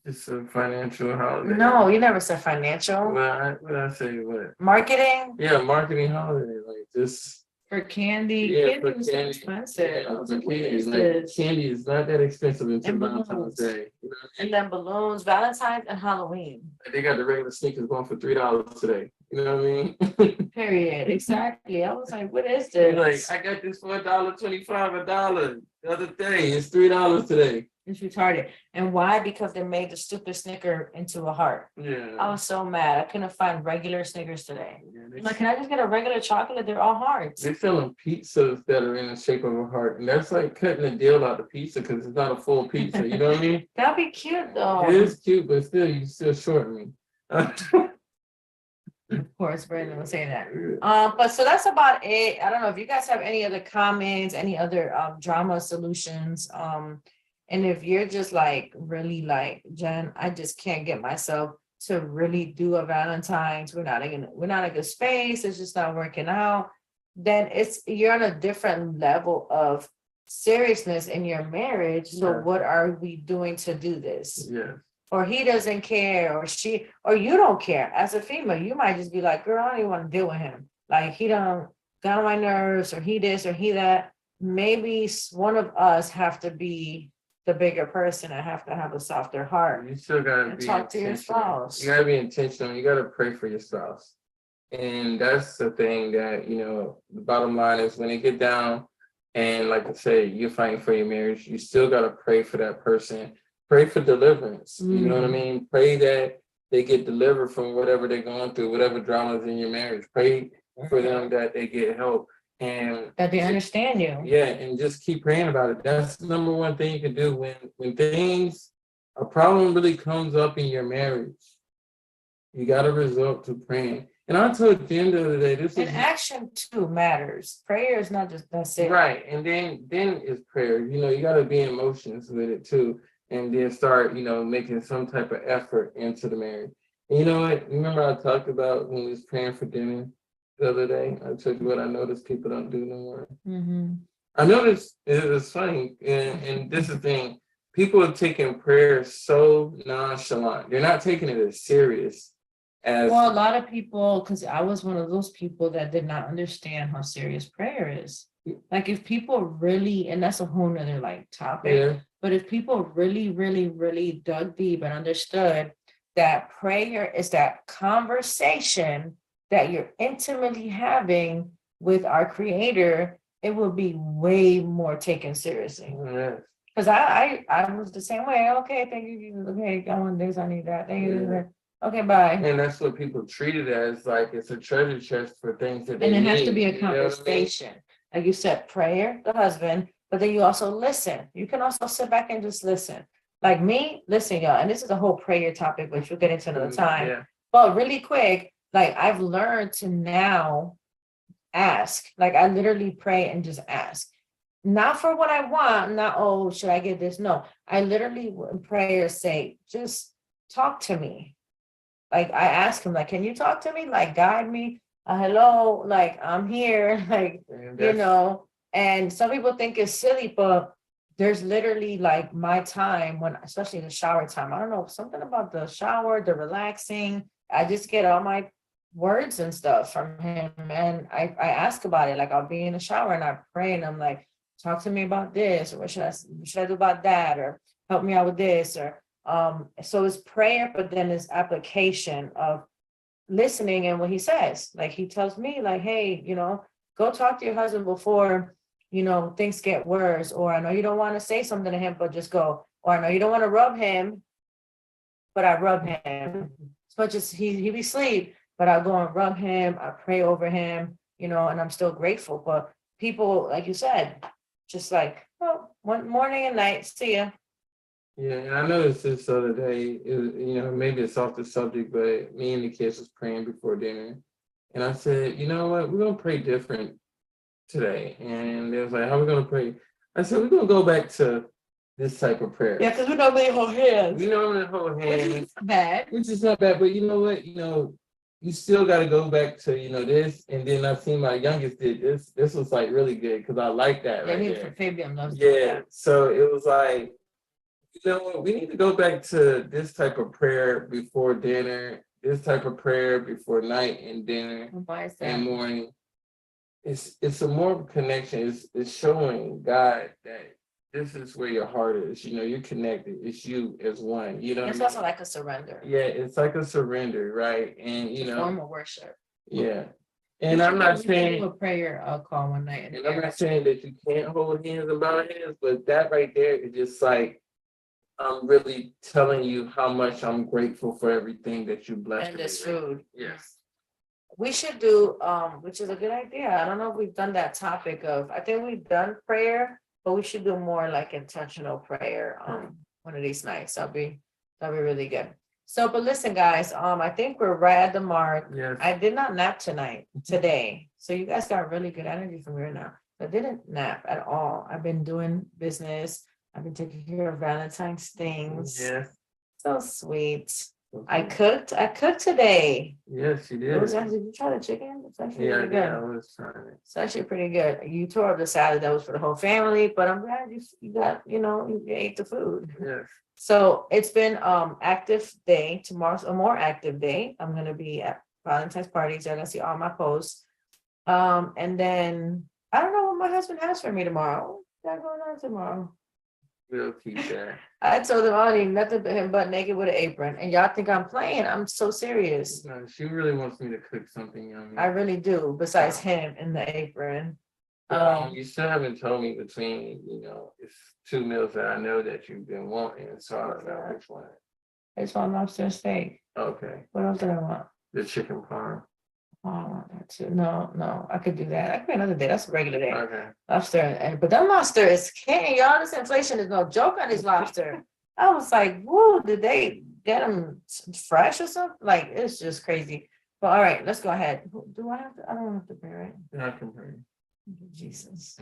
Speaker 3: It's a financial holiday.
Speaker 1: No, you never said financial.
Speaker 3: What I say? What?
Speaker 1: Marketing
Speaker 3: Yeah, marketing holiday. Like just
Speaker 1: for candy.
Speaker 3: yeah,
Speaker 1: Candy
Speaker 3: for
Speaker 1: was so
Speaker 3: candy.
Speaker 1: expensive.
Speaker 3: Yeah,
Speaker 1: I was
Speaker 3: for
Speaker 1: like, what
Speaker 3: candy.
Speaker 1: is
Speaker 3: Like
Speaker 1: this?
Speaker 3: candy is not that expensive until
Speaker 1: And
Speaker 3: Valentine's
Speaker 1: balloons.
Speaker 3: Day. You know what I mean?
Speaker 1: And then balloons, Valentine's and Halloween.
Speaker 3: Like, they got the regular sneakers going for $3 today. You know what I mean?
Speaker 1: Period. Exactly. I was like, what is
Speaker 3: Like
Speaker 1: this?
Speaker 3: I got this for $1.25, $1 the other day. It's $3 today.
Speaker 1: It's retarded. And why? Because they made the stupid Snicker into a heart. I
Speaker 3: Yeah.
Speaker 1: was so mad. I couldn't find regular Snickers today.
Speaker 3: Yeah,
Speaker 1: I'm like, can I just get a regular chocolate? They're all hearts.
Speaker 3: they're selling pizzas that are in the shape of a heart, and that's like cutting a deal out the pizza because it's not a full pizza. You know what I mean?
Speaker 1: That'd be cute though.
Speaker 3: It is cute, but still, you still short me.
Speaker 1: Of course, Brandon will say that. But so that's about it. I don't know if you guys have any other comments, any other drama solutions. And if you're just like really like, Jen, I just can't get myself to really do a Valentine's. We're not in a good space. It's just not working out. Then you're on a different level of seriousness in your marriage. So
Speaker 3: Yeah.
Speaker 1: what are we doing to do this?
Speaker 3: Yeah.
Speaker 1: Or he doesn't care, or she, or you don't care. As a female, you might just be like, girl, I don't even want to deal with him. Like he don't got on my nerves, or he this, or he that. Maybe one of us have to be the bigger person and have to have a softer heart.
Speaker 3: You still gotta
Speaker 1: And
Speaker 3: be
Speaker 1: talk to your
Speaker 3: intentional.
Speaker 1: spouse.
Speaker 3: You gotta be intentional. You gotta pray for your spouse. And that's the thing that, the bottom line is when they get down and like I say, you're fighting for your marriage, you still gotta pray for that person. Pray for deliverance. You know what I mean? Pray that they get delivered from whatever they're going through, whatever dramas in your marriage. Pray for them that they get help. And
Speaker 1: That they understand you.
Speaker 3: yeah, and just keep praying about it. That's the number one thing you can do when a problem really comes up in your marriage. You got to resort to praying. And I told Jen the other day, this
Speaker 1: And
Speaker 3: is
Speaker 1: action too matters. Prayer is not just that's it.
Speaker 3: right. And then is prayer. You got to be in emotions with it too, and then start making some type of effort into the marriage. And you know what? Remember I talked about when we was praying for dinner the other day? I told you what I noticed people don't do no more.
Speaker 1: Mm-hmm.
Speaker 3: I noticed it's funny, and this is the thing. People are taking prayer so nonchalant. They're not taking it as serious as
Speaker 1: Well, a lot of people, because I was one of those people that did not understand how serious prayer is. Like if people really, and that's a whole nother like topic,
Speaker 3: yeah.
Speaker 1: but if people really, really, really dug deep and understood that prayer is that conversation that you're intimately having with our creator, it will be way more taken seriously.
Speaker 3: Yeah.
Speaker 1: Because I was the same way. Okay, thank you, Jesus. Okay, I want this, I need that. Thank you.
Speaker 3: Yeah.
Speaker 1: Okay, bye.
Speaker 3: And that's what people treat it as, like it's a treasure chest for things that they
Speaker 1: And it
Speaker 3: need.
Speaker 1: has to be a
Speaker 3: You know what I mean?
Speaker 1: conversation. Like you said, prayer, the husband, but then you also listen. You can also sit back and just listen. Like me, listen, y'all, and this is a whole prayer topic, which we'll get into another time.
Speaker 3: Yeah.
Speaker 1: But really quick, like I've learned to now ask. Like I literally pray and just ask. Not for what I want, not, oh, should I get this? No, I literally in prayer say, just talk to me. Like I ask him, like, can you talk to me? Like guide me. Hello, like I'm here, like, and some people think it's silly, but there's literally like my time when, especially the shower time. I don't know, something about the shower, the relaxing. I just get all my words and stuff from him. And I ask about it. Like I'll be in the shower and I pray and I'm like, talk to me about this, or what should I do about that, or help me out with this, or so it's prayer, but then it's application of listening and what he says. Like he tells me, like, hey, go talk to your husband before things get worse, or I know you don't want to say something to him, but just go, or I know you don't want to rub him, but I rub him as much as he be asleep, but I go and rub him, I pray over him, and I'm still grateful. But people, like you said, just like, oh, one morning and night, see ya.
Speaker 3: Yeah, and I noticed this other day, maybe it's off the subject, but me and the kids was praying before dinner. And I said, you know what, we're going to pray different today. And they was like, how are we going to pray? I said, we're going to go back to this type of prayer.
Speaker 1: Yeah, because we normally hold hands.
Speaker 3: We normally hold hands.
Speaker 1: Which is bad.
Speaker 3: Which is not bad, but you know what? you still got to go back to, this. And then I've seen my youngest did this. This was like really good because I like that right there.
Speaker 1: Fabian loves
Speaker 3: Yeah. So it was like, we need to go back to this type of prayer before dinner, this type of prayer before night and dinner and morning. It's a more connection. It's showing God that this is where your heart is. You're connected. It's you as one.
Speaker 1: It's also like a surrender.
Speaker 3: Yeah, it's like a surrender, right? And
Speaker 1: form of worship.
Speaker 3: Yeah. And I'm not saying
Speaker 1: a prayer call one night.
Speaker 3: And I'm not saying that you can't hold hands and bow hands, but that right there is just like I'm really telling you how much I'm grateful for everything that you blessed.
Speaker 1: And this food.
Speaker 3: Yes.
Speaker 1: We should do, which is a good idea. I don't know if we've done that topic of, I think we've done prayer, but we should do more like intentional prayer one of these nights. That'll be really good. So, but listen, guys, I think we're right at the mark.
Speaker 3: Yes.
Speaker 1: I did not nap today. So you guys got really good energy from here now. I didn't nap at all. I've been doing business. I've been taking care of Valentine's things.
Speaker 3: Yes.
Speaker 1: So sweet.
Speaker 3: Okay.
Speaker 1: I cooked today.
Speaker 3: Yes, you did.
Speaker 1: Did you try the chicken? It's actually
Speaker 3: Yeah,
Speaker 1: pretty good.
Speaker 3: I was trying it.
Speaker 1: It's actually pretty good. You tore up the salad that was for the whole family, but I'm glad you got, you ate the food.
Speaker 3: Yes.
Speaker 1: So it's been active day. Tomorrow's a more active day. I'm gonna be at Valentine's parties. You're gonna see all my posts. And then I don't know what my husband has for me tomorrow. What's going on tomorrow?
Speaker 3: We'll keep that.
Speaker 1: I told him I don't need nothing but him butt naked with an apron. And y'all think I'm playing. I'm so serious.
Speaker 3: No, she really wants me to cook something yummy.
Speaker 1: I really do, besides him in the apron.
Speaker 3: You still haven't told me between, it's 2 meals that I know that you've been wanting, so I don't know which one.
Speaker 1: I just want lobster and steak.
Speaker 3: Okay.
Speaker 1: What else did I want?
Speaker 3: The chicken parm.
Speaker 1: Oh, I want that too. No, I could do that. I could be another day. That's a regular day.
Speaker 3: Okay.
Speaker 1: Lobster, but that lobster is king. Y'all, this inflation is no joke on this lobster. I was like, whoa, did they get them fresh or something? Like, it's just crazy. But all right, let's go ahead. Do I have to? I don't have to pray, right?
Speaker 3: Yeah, I can pray.
Speaker 1: Jesus.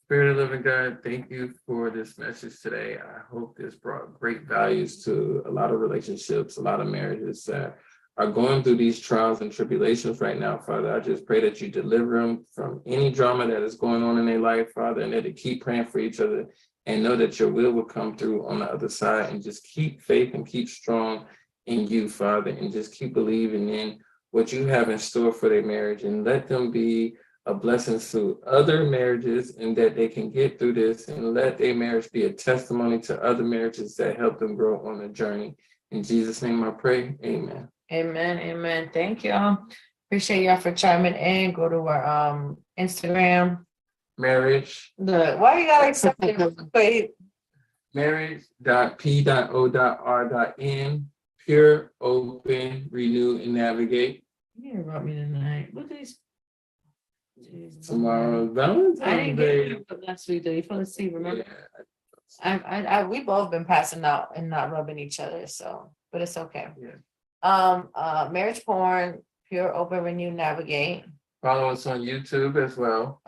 Speaker 3: Spirit of the living God, thank you for this message today. I hope this brought great values to a lot of relationships, a lot of marriages that are going through these trials and tribulations right now, Father. I just pray that you deliver them from any drama that is going on in their life, Father, and that they keep praying for each other and know that your will come through on the other side, and just keep faith and keep strong in you, Father, and just keep believing in what you have in store for their marriage, and let them be a blessing to other marriages, and that they can get through this, and let their marriage be a testimony to other marriages that help them grow on the journey. In Jesus' name I pray, amen.
Speaker 1: Amen. Thank y'all. Appreciate y'all for chiming in. Go to our Instagram.
Speaker 3: Marriage.
Speaker 1: Why you gotta accept it? Wait.
Speaker 3: Marriage.p.o.r.n. Pure, open, renew, and navigate.
Speaker 1: You didn't wrote me tonight. Look at these. Jeez,
Speaker 3: Tomorrow, Valentine's Day.
Speaker 1: I didn't get you last week though. You fell asleep, remember? Yeah. We both been passing out and not rubbing each other, so but it's okay.
Speaker 3: Yeah.
Speaker 1: Marriage porn, pure, open, renew, navigate.
Speaker 3: Follow us on YouTube as well.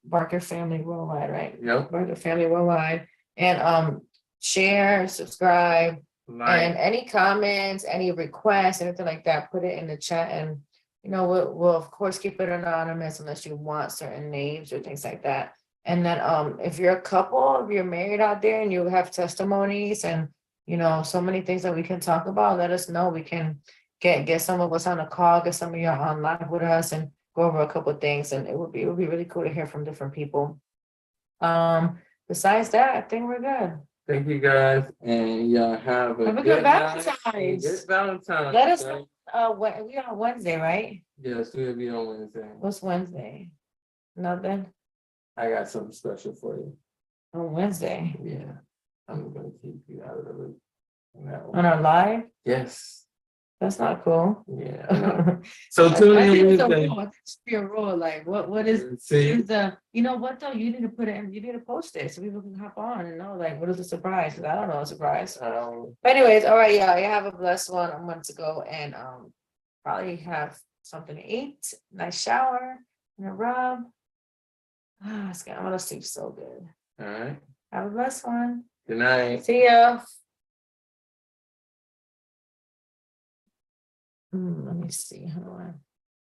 Speaker 1: Barker Family Worldwide, right?
Speaker 3: Yep.
Speaker 1: Barker Family Worldwide. And share, subscribe, and any comments, any requests, anything like that, put it in the chat, and we'll of course keep it anonymous unless you want certain names or things like that. And then if you're a couple, if you're married out there and you have testimonies and so many things that we can talk about, let us know. We can get some of us on a call, get some of you on live with us, and go over a couple of things, and it would be really cool to hear from different people. Besides that, I think we're good.
Speaker 3: Thank you guys, and y'all have a
Speaker 1: good Valentine's.
Speaker 3: Good Valentine's.
Speaker 1: Let us know. We on Wednesday, right?
Speaker 3: Yes, we'll be on Wednesday.
Speaker 1: What's Wednesday? Nothing.
Speaker 3: I got something special for you.
Speaker 1: On Wednesday.
Speaker 3: Yeah, I'm gonna keep you out of the loop
Speaker 1: on our live.
Speaker 3: Yes.
Speaker 1: That's not cool.
Speaker 3: Yeah. So tune in Wednesday.
Speaker 1: Be a rule. Like what is the what though? You need to put it in, you need to post it so people can hop on and know like what is the surprise? Because I don't know a surprise. But anyways, all right, y'all. You have a blessed one. I'm going to go and probably have something to eat, nice shower, and a rub. I'm gonna sleep so good.
Speaker 3: All right.
Speaker 1: Have a blessed one.
Speaker 3: Good night.
Speaker 1: See ya. Let me see. How do I?